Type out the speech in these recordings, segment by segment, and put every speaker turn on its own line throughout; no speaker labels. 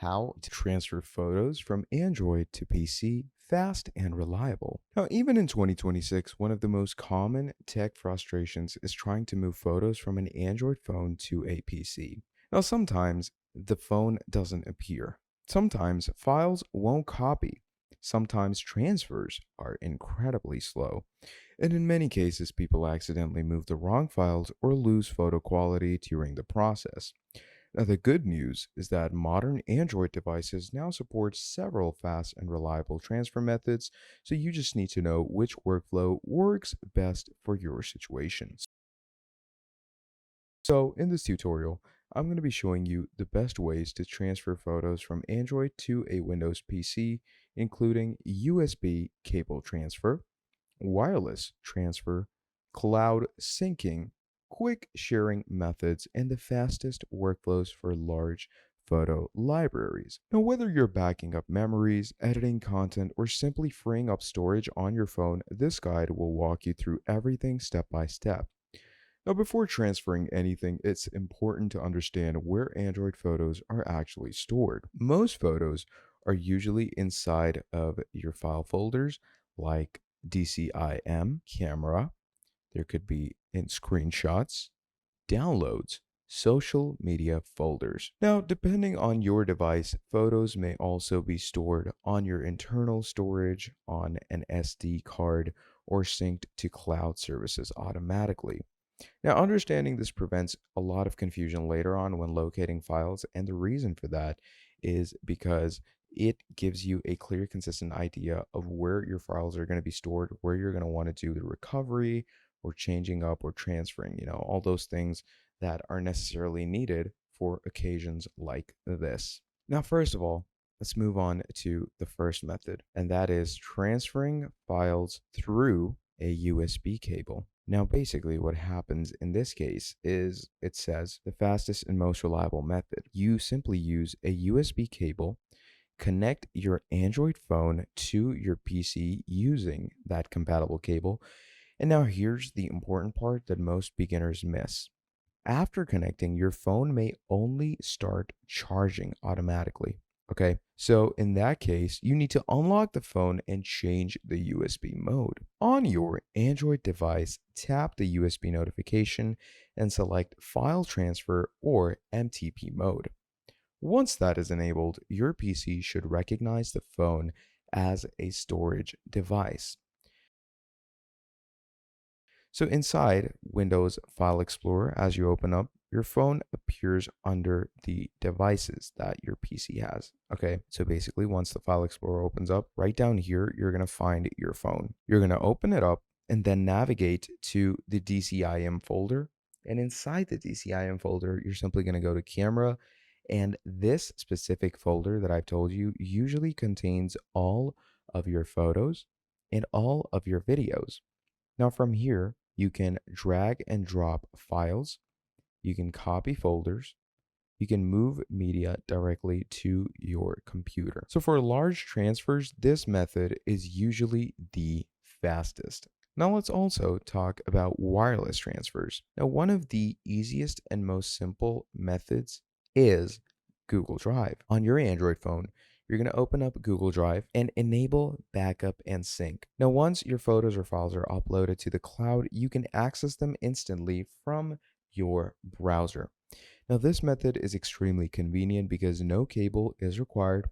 how to transfer photos from Android to PC fast and reliable. Now, even in 2026, one of the most common tech frustrations is trying to move photos from an Android phone to a PC. Now, sometimes the phone doesn't appear. Sometimes files won't copy. Sometimes transfers are incredibly slow. And in many cases, people accidentally move the wrong files or lose photo quality during the process. Now, the good news is that modern Android devices now support several fast and reliable transfer methods, so you just need to know which workflow works best for your situation. So, in this tutorial, I'm going to be showing you the best ways to transfer photos from Android to a Windows PC, including USB cable transfer, wireless transfer, cloud syncing, quick sharing methods, and the fastest workflows for large photo libraries. Now, whether you're backing up memories, editing content, or simply freeing up storage on your phone, this guide will walk you through everything step by step. Now, before transferring anything, it's important to understand where Android photos are actually stored. Most photos are usually inside of your file folders like DCIM, camera, there could be in screenshots, downloads, social media folders. Now, depending on your device, photos may also be stored on your internal storage, on an SD card, or synced to cloud services automatically. Now, understanding this prevents a lot of confusion later on when locating files, and the reason for that is because it gives you a clear, consistent idea of where your files are going to be stored, where you're going to want to do the recovery or changing up or transferring, all those things that are necessarily needed for occasions like this. Now, first of all, let's move on to the first method, and that is transferring files through a USB cable. Now, basically, what happens in this case is it says the fastest and most reliable method. You simply use a USB cable, connect your Android phone to your PC using that compatible cable. And now, here's the important part that most beginners miss. After connecting, your phone may only start charging automatically. Okay, so in that case, you need to unlock the phone and change the USB mode. On your Android device, tap the USB notification and select File Transfer or MTP mode. Once that is enabled, your PC should recognize the phone as a storage device. So inside Windows File Explorer, as you open up, your phone appears under the devices that your PC has. Okay, so basically, once the File Explorer opens up, right down here, you're going to find your phone. You're going to open it up and then navigate to the DCIM folder. And inside the DCIM folder, you're simply going to go to Camera. And this specific folder that I've told you usually contains all of your photos and all of your videos. Now, from here, you can drag and drop files, you can copy folders, you can move media directly to your computer. So for large transfers, this method is usually the fastest. Now let's also talk about wireless transfers. Now, one of the easiest and most simple methods is Google Drive. On your Android phone, you're going to open up Google Drive and enable backup and sync. Now, once your photos or files are uploaded to the cloud, you can access them instantly from your browser. Now, this method is extremely convenient because no cable is required.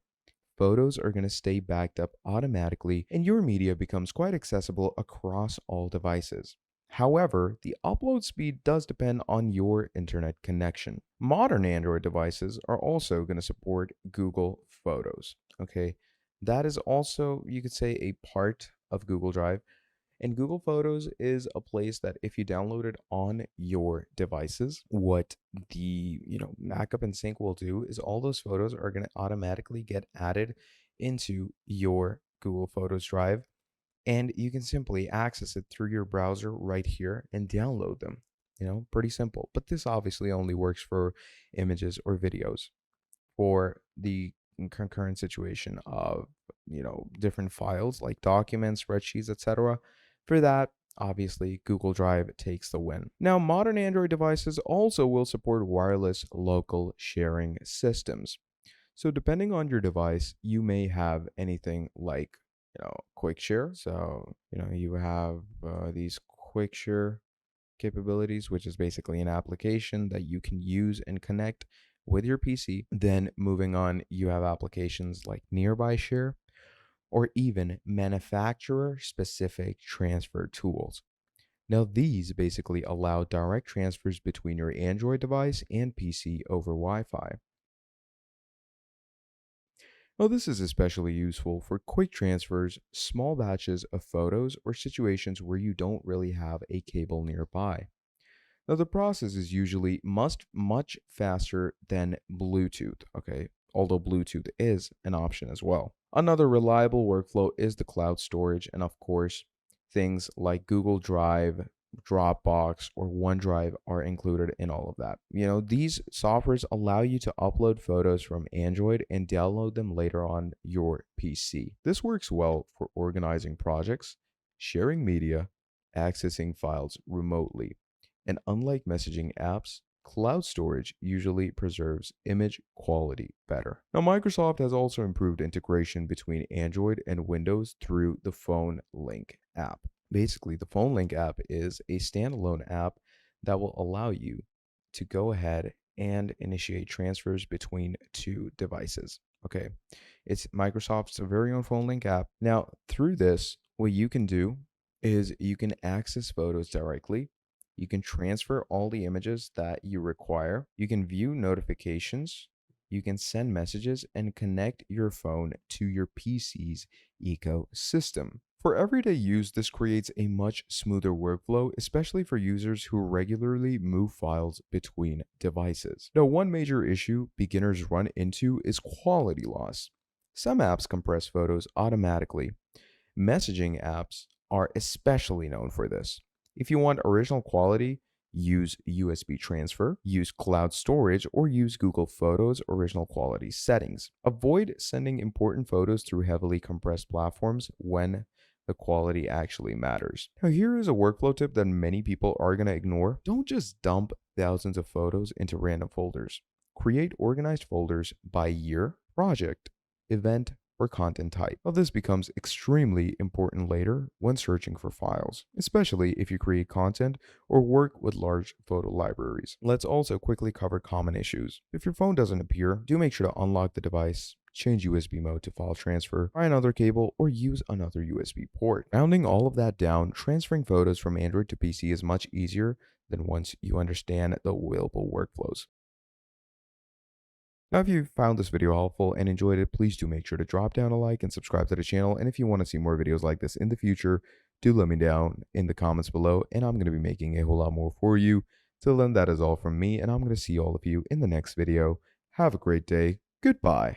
Photos are going to stay backed up automatically, and your media becomes quite accessible across all devices. However, the upload speed does depend on your internet connection. Modern Android devices are also going to support Google Photos. Okay, that is also, you could say, a part of Google Drive. And Google Photos is a place that if you download it on your devices, what the backup and sync will do is all those photos are going to automatically get added into your Google Photos drive, and you can simply access it through your browser right here and download them. Pretty simple. But this obviously only works for images or videos. For the concurrent situation of different files like documents, spreadsheets, etc., for that, obviously, Google Drive takes the win. Now, modern Android devices also will support wireless local sharing systems. So depending on your device, you may have anything like, quick share. So, you have these quick share capabilities, which is basically an application that you can use and connect with your PC. Then moving on, you have applications like nearby share or even manufacturer specific transfer tools. Now, these basically allow direct transfers between your Android device and PC over Wi Fi. Well, this is especially useful for quick transfers, small batches of photos, or situations where you don't really have a cable nearby. Now, the process is usually much faster than Bluetooth, okay? Although Bluetooth is an option as well. Another reliable workflow is the cloud storage, and of course, things like Google Drive, Dropbox, or OneDrive are included in all of that. These softwares allow you to upload photos from Android and download them later on your PC. This works well for organizing projects, sharing media, accessing files remotely. And unlike messaging apps, cloud storage usually preserves image quality better. Now, Microsoft has also improved integration between Android and Windows through the Phone Link app. Basically, the Phone Link app is a standalone app that will allow you to go ahead and initiate transfers between two devices. Okay, it's Microsoft's very own Phone Link app. Now, through this, what you can do is you can access photos directly. You can transfer all the images that you require. You can view notifications. You can send messages and connect your phone to your PC's ecosystem. For everyday use, this creates a much smoother workflow, especially for users who regularly move files between devices. Now, one major issue beginners run into is quality loss. Some apps compress photos automatically. Messaging apps are especially known for this. If you want original quality, use USB transfer, use cloud storage, or use Google Photos original quality settings. Avoid sending important photos through heavily compressed platforms when the quality actually matters. Now, here is a workflow tip that many people are going to ignore. Don't just dump thousands of photos into random folders. Create organized folders by year, project, event, or content type. Well, this becomes extremely important later when searching for files, especially if you create content or work with large photo libraries. Let's also quickly cover common issues. If your phone doesn't appear, do make sure to unlock the device, change USB mode to file transfer, try another cable, or use another USB port. Rounding all of that down, transferring photos from Android to PC is much easier than once you understand the available workflows. Now, if you found this video helpful and enjoyed it, please do make sure to drop down a like and subscribe to the channel. And if you want to see more videos like this in the future, do let me down in the comments below, and I'm going to be making a whole lot more for you. Till then, that is all from me, and I'm going to see all of you in the next video. Have a great day. Goodbye.